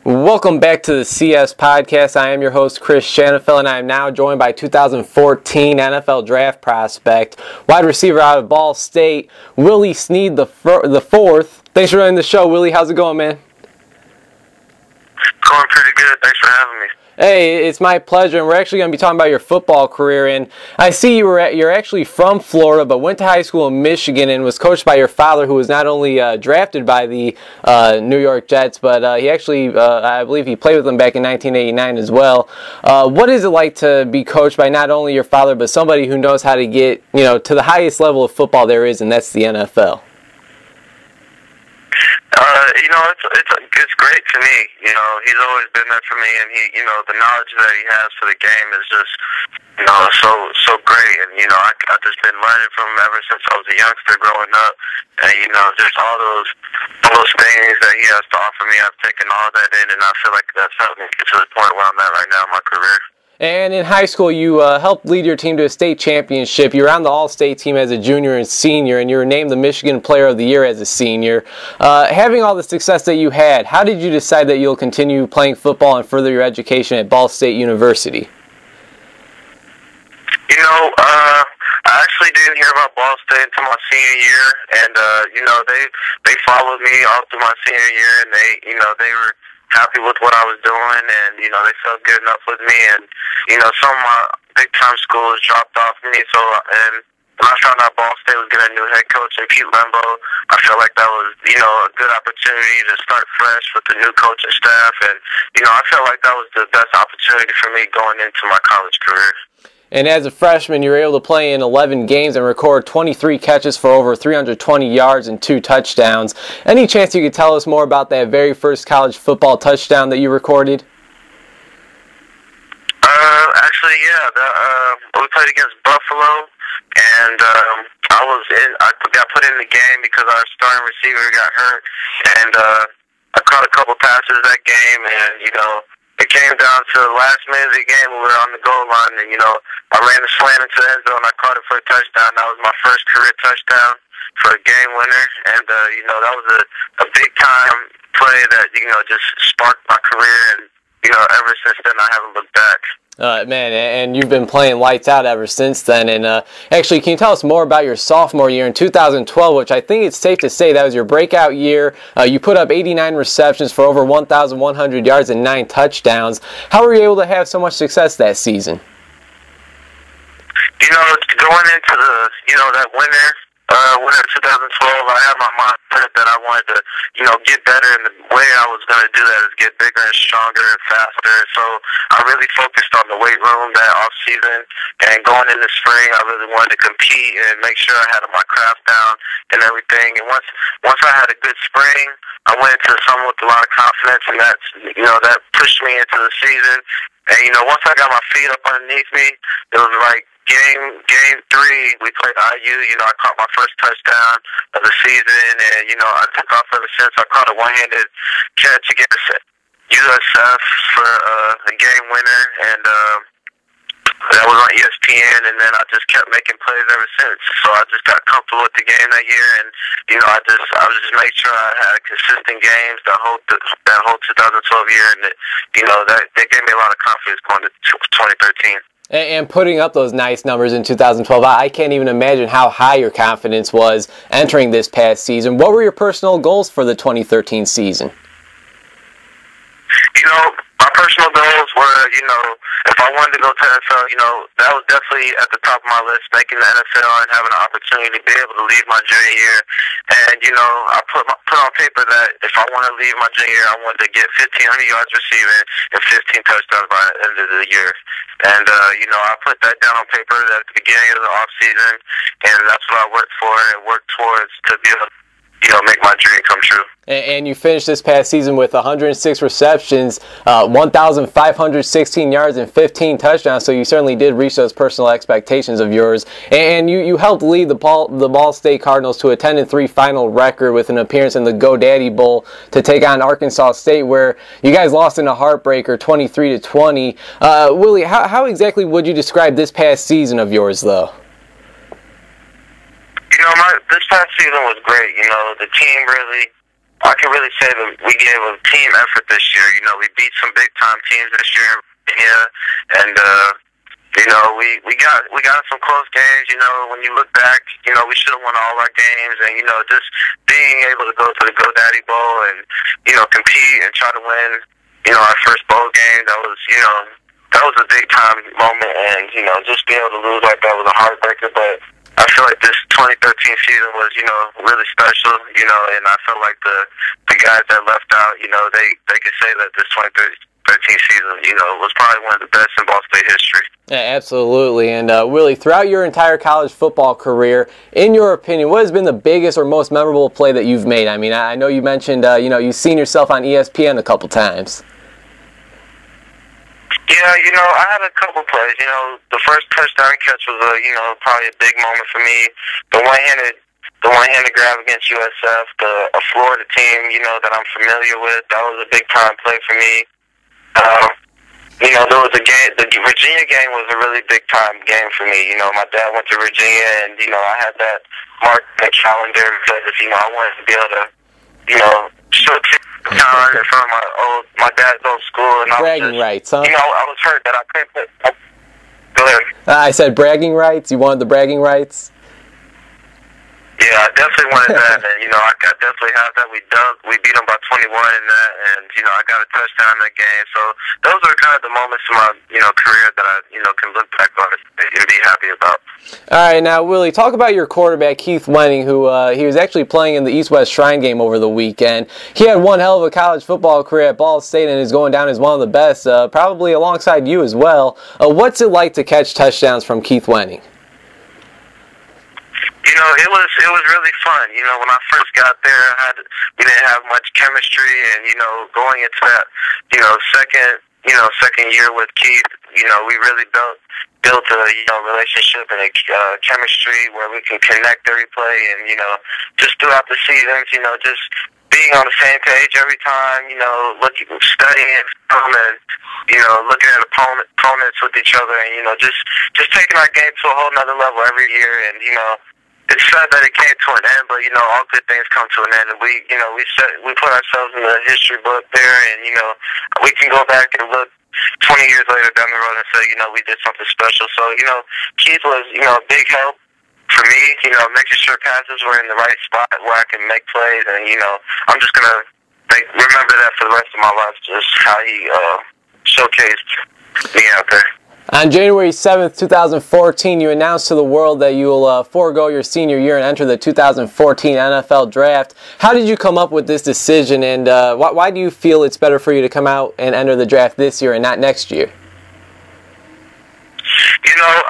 Welcome back to the CS Podcast. I am your host, Chris Shanafel, and I am now joined by 2014 NFL Draft prospect, wide receiver out of Ball State, Willie Snead the fourth. Thanks for joining the show, Willie. How's it going, man? Going pretty good. Thanks for having me. Hey, it's my pleasure, and we're actually going to be talking about your football career. And I see you're actually from Florida, but went to high school in Michigan and was coached by your father, who was not only drafted by the New York Jets, but he actually, I believe he played with them back in 1989 as well. What is it like to be coached by not only your father, but somebody who knows how to get, to the highest level of football there is, and that's the NFL? It's great to me. He's always been there for me, and the knowledge that he has for the game is just, so great. And I've just been learning from him ever since I was a youngster growing up, and just all those things that he has to offer me. I've taken all that in, and I feel like that's helped me get to the point where I'm at right now in my career. And in high school, you helped lead your team to a state championship. You were on the All-State team as a junior and senior, and you were named the Michigan Player of the Year as a senior. Having all the success that you had, how did you decide that you'll continue playing football and further your education at Ball State University? I actually didn't hear about Ball State until my senior year, and they followed me all through my senior year, and they were happy with what I was doing, and they felt good enough with me, and some of my big time schools dropped off me, and when I found out Ball State was getting a new head coach in Pete Lembo, I felt like that was a good opportunity to start fresh with the new coaching staff, and I felt like that was the best opportunity for me going into my college career. And as a freshman, you were able to play in 11 games and record 23 catches for over 320 yards and 2 touchdowns. Any chance you could tell us more about that very first college football touchdown that you recorded? Actually, yeah. We played against Buffalo, and I got put in the game because our starting receiver got hurt, and I caught a couple passes that game, and it came down to the last minute of the game when we were on the goal line, and I ran the slant into the end zone. I caught it for a touchdown. That was my first career touchdown for a game winner, and that was a big time play that just sparked my career, and ever since then I haven't looked back. Man, and you've been playing lights out ever since then. And actually, can you tell us more about your sophomore year in 2012, which I think it's safe to say that was your breakout year. You put up 89 receptions for over 1,100 yards and 9 touchdowns. How were you able to have so much success that season? Going into that winter 2012, I had my mindset that I wanted to, get better, and the way I was going to do that is get bigger and stronger and faster. So I really focused on the weight room that off season, and going into spring, I really wanted to compete and make sure I had my craft down and everything. And once I had a good spring, I went into summer with a lot of confidence, and that pushed me into the season. And once I got my feet up underneath me, it was like game 3, we played IU. I caught my first touchdown of the season, and I took off ever since. I caught a one-handed catch against USF for a game winner, and that was on ESPN. And then I just kept making plays ever since. So I just got comfortable with the game that year, and I just made sure I had consistent games that whole 2012 year, and that gave me a lot of confidence going to 2013. And putting up those nice numbers in 2012, I can't even imagine how high your confidence was entering this past season. What were your personal goals for the 2013 season? My personal goals were, if I wanted to go to NFL, that was definitely at the top of my list, making the NFL and having an opportunity to be able to leave my junior year. And, I put on paper that if I want to leave my junior year, I wanted to get 1,500 yards receiving and 15 touchdowns by the end of the year. And, I put that down on paper at the beginning of the offseason, and that's what I worked for and worked towards to be able to make my dream come true. And you finished this past season with 106 receptions, 1,516 yards, and 15 touchdowns, so you certainly did reach those personal expectations of yours. And you helped lead the Ball State Cardinals to a 10-3 final record with an appearance in the GoDaddy Bowl to take on Arkansas State, where you guys lost in a heartbreaker 23-20. Willie, how exactly would you describe this past season of yours, though? This past season was great. The team really I can really say that we gave a team effort this year. You know, we beat some big time teams this year in Virginia, and you know, we got some close games. You know, when you look back, you know, we should have won all our games, and you know, just being able to go to the GoDaddy Bowl and you know, compete and try to win, you know, our first bowl game, that was, you know, that was a big time moment, and you know, just being able to lose like that was a heartbreaker. But I feel like this 2013 season was, you know, really special, you know, and I felt like the guys that left out, you know, they could say that this 2013 season, you know, was probably one of the best in Ball State history. Yeah, absolutely. And Willie, throughout your entire college football career, in your opinion, what has been the biggest or most memorable play that you've made? I mean, I know you mentioned, you know, you've seen yourself on ESPN a couple times. Yeah, you know, I had a couple plays. You know, the first touchdown catch was you know, probably a big moment for me. The one-handed grab against USF, a Florida team, you know, that I'm familiar with. That was a big time play for me. You know, there was a game. The Virginia game was a really big time game for me. You know, my dad went to Virginia, and you know, I had that marked on the calendar because you know, I wanted to be able to, you know, show talent in front of my dad's old school, and bragging rights, huh? You know, I was hurt that I couldn't. Go ahead. I said bragging rights. You wanted the bragging rights? Yeah, I definitely wanted that, and you know, I definitely have that. We beat them by 21 in that, and you know, I got a touchdown in that game. So those are kind of the moments in my, you know, career that I, you know, can look back on and be happy about. All right, now Willie, talk about your quarterback Keith Wenning, who he was actually playing in the East-West Shrine game over the weekend. He had one hell of a college football career at Ball State and is going down as one of the best, probably alongside you as well. What's it like to catch touchdowns from Keith Wenning? You know, it was really fun. You know, when I first got there, we didn't have much chemistry, and you know, going into that, you know, second year with Keith, you know, we really built a, you know, relationship and a chemistry where we can connect every play, and you know, just throughout the seasons, you know, just being on the same page every time, you know, studying film and you know, looking at opponents with each other, and you know, just taking our game to a whole nother level every year, and you know. It's sad that it came to an end, but you know, all good things come to an end, and we put ourselves in the history book there, and you know, we can go back and look 20 years later down the road and say, you know, we did something special. So you know, Keith was, you know, a big help for me, you know, making sure passes were in the right spot where I can make plays, and you know, I'm just gonna remember that for the rest of my life, just how he showcased me out there. On January 7th, 2014, you announced to the world that you will forego your senior year and enter the 2014 NFL Draft. How did you come up with this decision, and why do you feel it's better for you to come out and enter the draft this year and not next year? You know,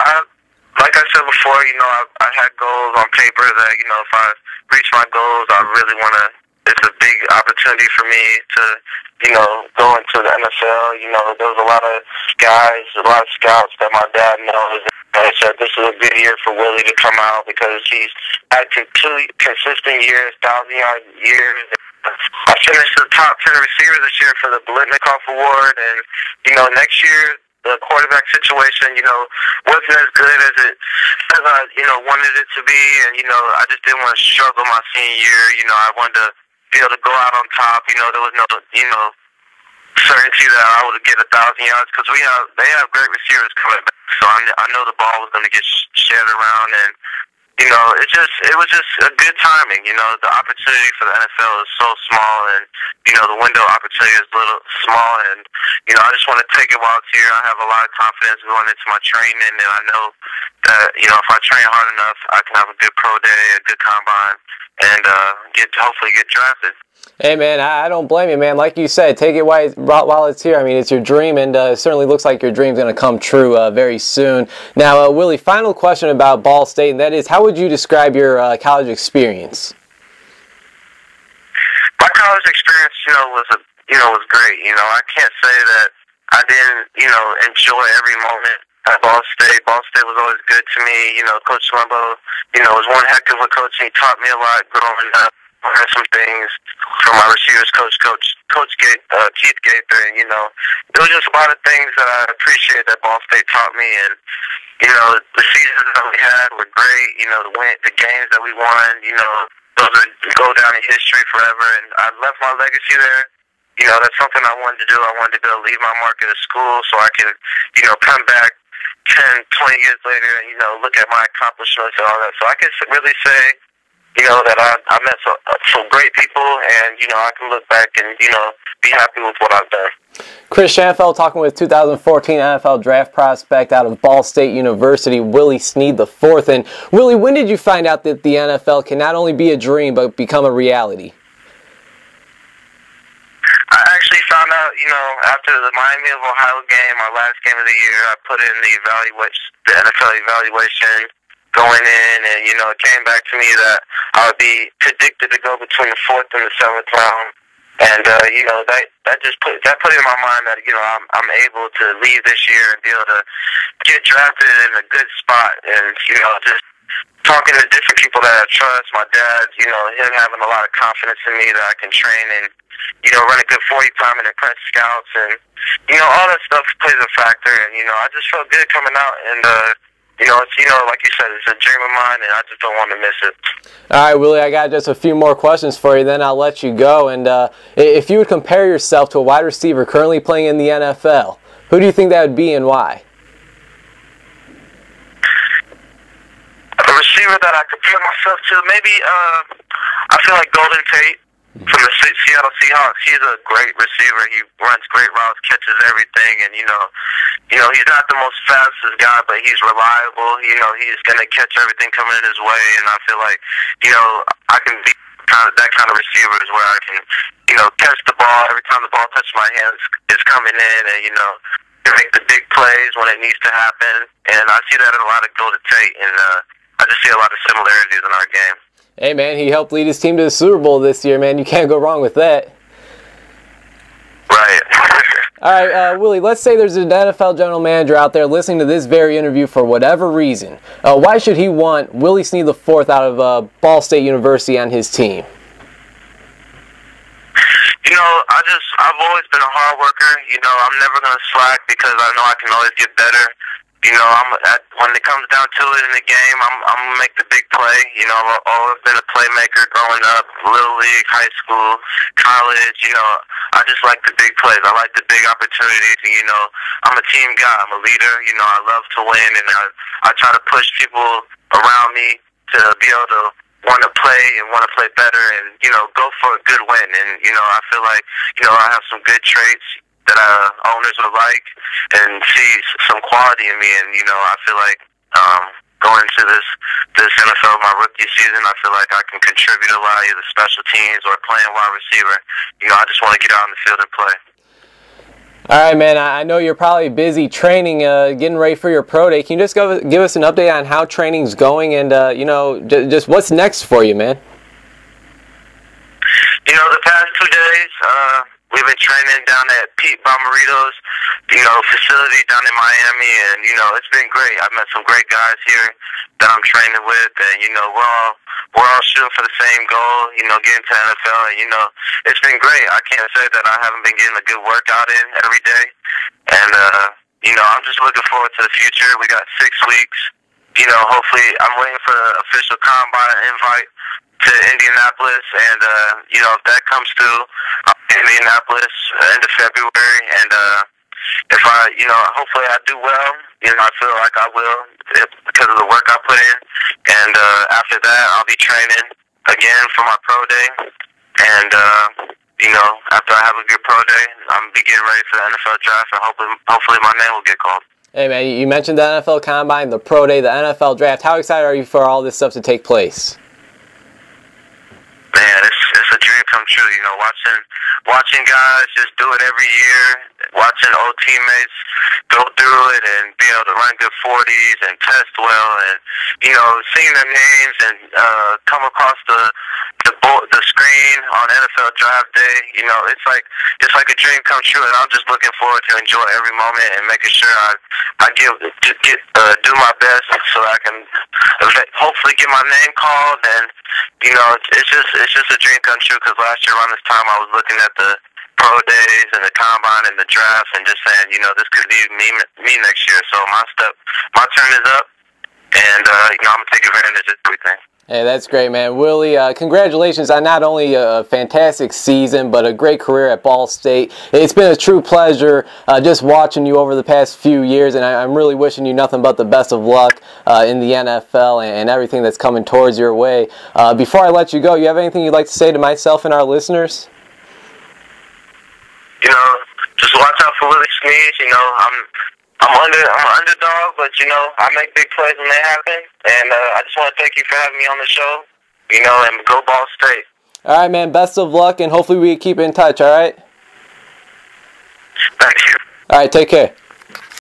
like I said before, you know, I had goals on paper that, you know, if I reach my goals, I really want to. It's a big opportunity for me to, you know, go into the NFL. You know, there's a lot of guys, a lot of scouts that my dad knows. And they said this is a good year for Willie to come out because he's had consistent years, 1,000-yard years. I finished the top 10 receiver this year for the Blitnikoff Award, and you know, next year the quarterback situation, you know, wasn't as good as I, you know, wanted it to be, and you know, I just didn't want to struggle my senior year. You know, I wanted to be able to go out on top. You know, there was no, you know, certainty that I would get 1,000 yards because they have great receivers coming back. So I know the ball was going to get shared around, and you know, it was just a good timing. You know, the opportunity for the NFL is so small, and you know, the window opportunity is a little small, and you know, I just want to take it while it's here. I have a lot of confidence going into my training, and I know that, you know, if I train hard enough, I can have a good pro day, a good combine, and hopefully get drafted. Hey, man, I don't blame you, man. Like you said, take it while it's here. I mean, it's your dream, and it certainly looks like your dream's going to come true very soon. Now, Willie, final question about Ball State, and that is, how would you describe your college experience? My college experience, you know, was great. You know, I can't say that I didn't, you know, enjoy every moment at Ball State. Ball State was always good to me. You know, Coach Lumbo, you know, was one heck of a coach, and he taught me a lot growing up. I learned some things from my receivers coach, Keith Gaither, and you know, there was just a lot of things that I appreciate that Ball State taught me, and you know, the seasons that we had were great. You know, the games that we won, you know, those are go down in history forever. And I left my legacy there. You know, that's something I wanted to do. I wanted to be able to leave my mark at a school so I can, you know, come back 10, 20 years later and, you know, look at my accomplishments and all that. So I can really say, you know, that I met some great people, and, you know, I can look back and, you know, be happy with what I've done. Chris Schanfeld talking with 2014 NFL draft prospect out of Ball State University, Willie Snead IV. And Willie, when did you find out that the NFL can not only be a dream but become a reality? I actually found out, you know, after the Miami of Ohio game, our last game of the year, I put in the NFL evaluation going in, and, you know, it came back to me that I would be predicted to go between the 4th and the 7th round. And, you know, that put it in my mind that, you know, I'm able to leave this year and be able to get drafted in a good spot. And, you know, just talking to different people that I trust, my dad, you know, him having a lot of confidence in me that I can train and, you know, run a good 40 time and impress scouts. And, you know, all that stuff plays a factor. And, you know, I just felt good coming out. And, you know, it's, you know, like you said, it's a dream of mine, and I just don't want to miss it. All right, Willie, I got just a few more questions for you, then I'll let you go. And if you would compare yourself to a wide receiver currently playing in the NFL, who do you think that would be and why? A receiver that I compare myself to, maybe I feel like Golden Tate from the Seattle Seahawks. He's a great receiver. He runs great routes, catches everything, and, you know, he's not the most fastest guy, but he's reliable. You know, he's gonna catch everything coming in his way, and I feel like, you know, I can be that kind of receiver is where I can, you know, catch the ball every time the ball touches my hands. It's coming in, and, you know, can make the big plays when it needs to happen. And I see that in a lot of Golden Tate, and I just see a lot of similarities in our game. Hey, man, he helped lead his team to the Super Bowl this year, man. You can't go wrong with that. Right. All right, Willie, let's say there's an NFL general manager out there listening to this very interview for whatever reason. Why should he want Willie Snead IV out of Ball State University on his team? You know, I've always been a hard worker. You know, I'm never going to slack because I know I can always get better. You know, when it comes down to it in the game, I'm gonna make the big play. You know, I've always been a playmaker growing up, little league, high school, college. You know, I just like the big plays. I like the big opportunities. And, you know, I'm a team guy. I'm a leader. You know, I love to win, and I try to push people around me to be able to want to play and want to play better, and, you know, go for a good win. And, you know, I feel like, you know, I have some good traits that owners would like and see some quality in me. And, you know, I feel like going into this NFL, my rookie season, I feel like I can contribute a lot, either special teams or playing wide receiver. You know, I just want to get out on the field and play. All right, man, I know you're probably busy training, getting ready for your pro day. Can you just give us an update on how training's going and, you know, just what's next for you, man? You know, the past 2 days, we've been training down at Pete Bomarito's, you know, facility down in Miami, and, you know, it's been great. I've met some great guys here that I'm training with, and, you know, we're all shooting for the same goal, you know, getting to NFL, and, you know, it's been great. I can't say that I haven't been getting a good workout in every day, and, you know, I'm just looking forward to the future. We got 6 weeks. You know, hopefully I'm waiting for the official combine invite to Indianapolis, and, you know, if that comes through, I'll be in Indianapolis end of February, and if you know, hopefully I do well. You know, I feel like I will because of the work I put in, and after that, I'll be training again for my pro day, and, you know, after I have a good pro day, I'm be getting ready for the NFL draft, and hopefully my name will get called. Hey, man, you mentioned the NFL Combine, the pro day, the NFL draft. How excited are you for all this stuff to take place? Man, it's a dream come true. You know, watching guys just do it every year, watching old teammates go through it and be able to run good 40s and test well, and, you know, seeing their names and come across the screen on NFL Draft Day. You know, it's like a dream come true, and I'm just looking forward to enjoy every moment and making sure I do my best so I can hopefully get my name called. And, you know, it's just a dream come true, because last year around this time I was looking at the pro days and the combine and the draft and just saying, you know, this could be me next year. So my turn is up, and, you know, I'm going to take advantage of everything. Hey, that's great, man. Willie, congratulations on not only a fantastic season, but a great career at Ball State. It's been a true pleasure just watching you over the past few years, and I'm really wishing you nothing but the best of luck in the NFL and everything that's coming towards your way. Before I let you go, you have anything you'd like to say to myself and our listeners? You know, just watch out for Willie Snead. You know, I'm an underdog, but you know, I make big plays when they happen. And I just want to thank you for having me on the show. You know, and go Ball State. All right, man. Best of luck, and hopefully we keep in touch. All right. Thank you. All right. Take care.